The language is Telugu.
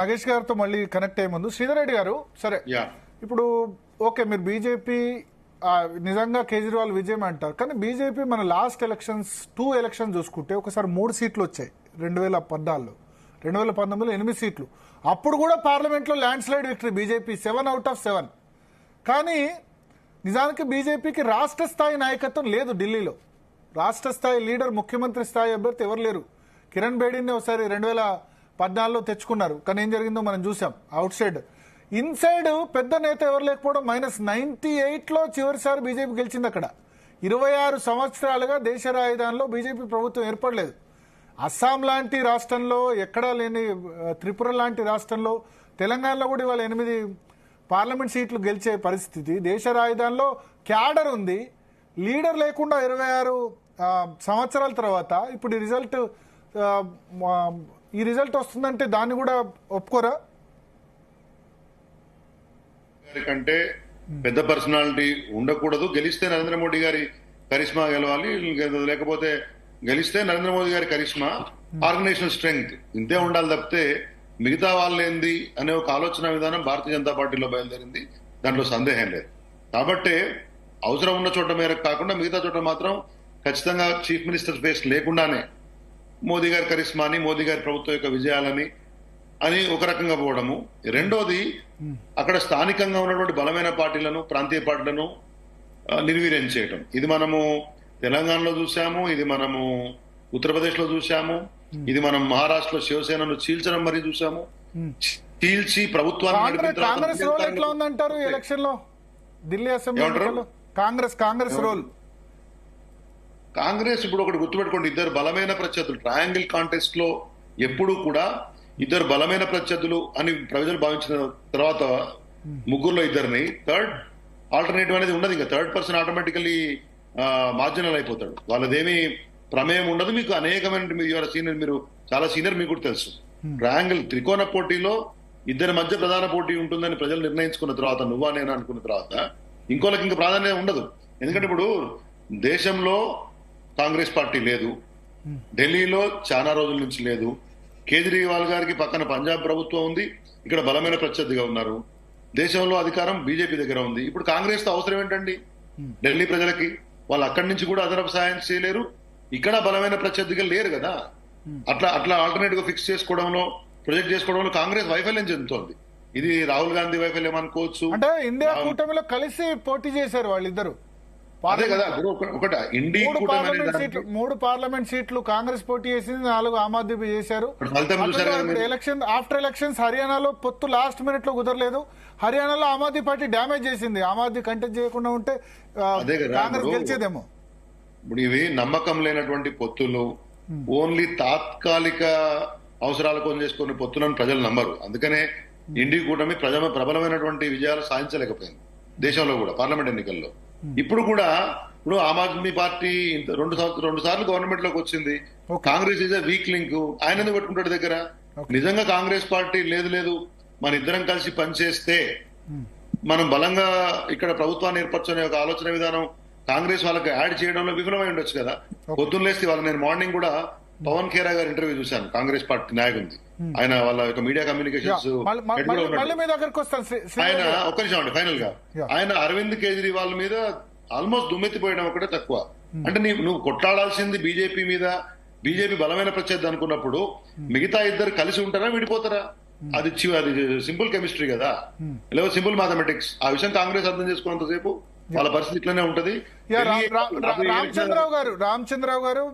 నాగేష్ గారితో మళ్ళీ కనెక్ట్ అయ్యే ముందు శ్రీధర్ రెడ్డి గారు, సరే ఇప్పుడు ఓకే మీరు బీజేపీ నిజంగా కేజ్రీవాల్ విజయం అంటారు, కానీ బీజేపీ మన లాస్ట్ ఎలక్షన్స్ 2 ఎలక్షన్స్ చూసుకుంటే ఒకసారి 3 సీట్లు వచ్చాయి 2014, 2019 8 సీట్లు. అప్పుడు కూడా పార్లమెంట్లో land slide victory BJP 7 out of 7. కానీ నిజానికి బీజేపీకి రాష్ట్ర స్థాయి నాయకత్వం లేదు. ఢిల్లీలో రాష్ట్ర స్థాయి లీడర్, ముఖ్యమంత్రి స్థాయి అభ్యర్థి ఎవరు లేరు. కిరణ్ బేడీని ఒకసారి 2014లో తెచ్చుకున్నారు, కానీ ఏం జరిగిందో మనం చూసాం. అవుట్ సైడ్, ఇన్సైడ్ పెద్ద నేత ఎవరు లేకపోవడం. -98లో చివరిసారి బీజేపీ గెలిచింది. అక్కడ 26 సంవత్సరాలుగా దేశ రాజధానిలో బీజేపీ ప్రభుత్వం ఏర్పడలేదు. అస్సాం లాంటి రాష్ట్రంలో ఎక్కడా లేని, త్రిపుర లాంటి రాష్ట్రంలో, తెలంగాణలో కూడా ఇవాళ 8 పార్లమెంట్ సీట్లు గెలిచే పరిస్థితి. దేశ రాజధానిలో క్యాడర్ ఉంది, లీడర్ లేకుండా 26 సంవత్సరాల తర్వాత ఇప్పుడు ఈ రిజల్ట్ వస్తుందంటే దాన్ని కూడా ఒప్పుకోరా? కంటే పెద్ద పర్సనాలిటీ ఉండకూడదు. గెలిస్తే నరేంద్ర మోడీ గారి కరిష్మా గెలవాలి, లేకపోతే గెలిస్తే నరేంద్ర మోదీ గారి కరిష్మా, ఆర్గనైజేషనల్ స్ట్రెంగ్త్ ఇంతే ఉండాలి తప్పితే మిగతా వాళ్ళు ఏంది అనే ఒక ఆలోచన విధానం భారతీయ జనతా పార్టీలో బయలుదేరింది. దాంట్లో సందేహం లేదు. కాబట్టి అవసరం ఉన్న చోట మేరకు కాకుండా మిగతా చోట మాత్రం ఖచ్చితంగా చీఫ్ మినిస్టర్ ఫేస్ లేకుండానే మోదీ గారి కరిష్మాని, మోదీ గారి ప్రభుత్వం యొక్క విజయాలని అని ఒక రకంగా పోవడము. రెండోది, అక్కడ స్థానికంగా ఉన్నటువంటి బలమైన పార్టీలను, ప్రాంతీయ పార్టీలను నిర్వీర్యం చేయటం. ఇది మనము తెలంగాణలో చూసాము, ఇది మనము ఉత్తరప్రదేశ్ లో చూసాము, ఇది మనం మహారాష్ట్రలో శివసేనను చీల్చడం మరీ చూసాము. చీల్చి ప్రభుత్వాన్ని కాంగ్రెస్ రోల్ ఎట్లా ఉందంటారు ఎలక్షన్ లో? Delhi assembly Congress role. కాంగ్రెస్ ఇప్పుడు ఒకటి గుర్తుపెట్టుకోండి, ఇద్దరు బలమైన ప్రత్యర్థులు. ట్రయాంగిల్ కాంటెస్ట్ లో ఎప్పుడూ కూడా ఇద్దరు బలమైన ప్రత్యర్థులు అని ప్రజలు భావించిన తర్వాత ముగ్గురులో ఇద్దరిని థర్డ్ ఆల్టర్నేటివ్ అనేది ఉండదు. ఇంకా థర్డ్ పర్సన్ ఆటోమేటికలీ మార్జినల్ అయిపోతాడు. వాళ్ళదేమీ ప్రమేయం ఉండదు. మీకు అనేకమైన సీనియర్, మీరు చాలా సీనియర్, మీకు కూడా తెలుసు. ట్రయాంగిల్ త్రికోణ పోటీలో ఇద్దరి మధ్య ప్రధాన పోటీ ఉంటుందని ప్రజలు నిర్ణయించుకున్న తర్వాత, నువ్వా నేనా అనుకున్న తర్వాత ఇంకోళ్ళకి ఇంకా ప్రాధాన్యత ఉండదు. ఎందుకంటే ఇప్పుడు దేశంలో కాంగ్రెస్ పార్టీ లేదు, ఢిల్లీలో చాలా రోజుల నుంచి లేదు. కేజ్రీవాల్ గారికి పక్కన పంజాబ్ ప్రభుత్వం ఉంది, ఇక్కడ బలమైన ప్రత్యర్థిగా ఉన్నారు. దేశంలో అధికారం బీజేపీ దగ్గర ఉంది. ఇప్పుడు కాంగ్రెస్ తో అవసరం ఏంటండి ఢిల్లీ ప్రజలకి? వాళ్ళు అక్కడి నుంచి కూడా అదనపు సాయం చేయలేరు, ఇక్కడ బలమైన ప్రత్యర్థిగా లేరు కదా. అట్లా ఆల్టర్నేటివ్ గా ఫిక్స్ చేసుకోవడంలో, ప్రొజెక్ట్ చేసుకోవడంలో కాంగ్రెస్ వైఫల్యం చెందుతోంది. ఇది రాహుల్ గాంధీ వైఫల్యం అనుకోవచ్చు. అంటే ఇండియా కూటమిలో కలిసి పోటీ చేశారు వాళ్ళిద్దరు. అదే కదా, ఒకట ఇండి 3 పార్లమెంట్ సీట్లు కాంగ్రెస్ పోటీ చేసింది, 4 ఆమ్ ఆద్మీ చేశారు. ఆఫ్టర్ ఎలక్షన్స్ హర్యానాలో పొత్తు లాస్ట్ మినిట్ లో కుదరలేదు. హర్యానాలో ఆమ్ ఆద్మీ పార్టీ డ్యామేజ్ చేసింది. ఆమ్ ఆద్మీ కంటెస్ట్ చేయకుండా ఉంటే కాంగ్రెస్ గెలిచేదేమో. ఇప్పుడు ఇవి నమ్మకం లేనటువంటి పొత్తులు, ఓన్లీ తాత్కాలిక అవసరాల కోసం చేసుకునే పొత్తులను ప్రజలు నమ్మరు. అందుకనే ఇండి కూటమి ప్రబలమైనటువంటి విజయాలు సాధించలేకపోయింది దేశంలో కూడా పార్లమెంట్ ఎన్నికల్లో. ఇప్పుడు ఆమ్ ఆద్మీ పార్టీ 2 సార్లు గవర్నమెంట్ లోకి వచ్చింది. Congress is weak link. ఆయన ఎందుకు పెట్టుకుంటాడు దగ్గర? నిజంగా కాంగ్రెస్ పార్టీ లేదు మన ఇద్దరం కలిసి పనిచేస్తే మనం బలంగా ఇక్కడ ప్రభుత్వాన్ని ఏర్పరచుకునే ఒక ఆలోచన విధానం కాంగ్రెస్ వాళ్ళకి యాడ్ చేయడంలో విఫలమై ఉండొచ్చు కదా. పొద్దున్న లేస్తే వాళ్ళ, నేను మార్నింగ్ కూడా పవన్ ఖేరా గారి ఇంటర్వ్యూ చూశాను, కాంగ్రెస్ పార్టీ నాయకుడిది. ఆయన వాళ్ళ యొక్క మీడియా కమ్యూనికేషన్స్ ఆయన ఒక్క నిమిషం అండి, ఫైనల్ గా ఆయన అరవింద్ కేజ్రీవాల్ మీద ఆల్మోస్ట్ దుమ్మెత్తిపోయడం ఒకటే తక్కువ. అంటే నువ్వు కొట్లాడాల్సింది బీజేపీ మీద, బీజేపీ బలమైన ప్రత్యర్థి అనుకున్నప్పుడు మిగతా ఇద్దరు కలిసి ఉంటారా, విడిపోతారా? అది సింపుల్ కెమిస్ట్రీ కదా, లేదా సింపుల్ మ్యాథమెటిక్స్. ఆ విషయం కాంగ్రెస్ అర్థం చేసుకున్నంతసేపు వాళ్ళ పరిస్థితి ఇట్లనే ఉంటది. రామచంద్రరావు గారు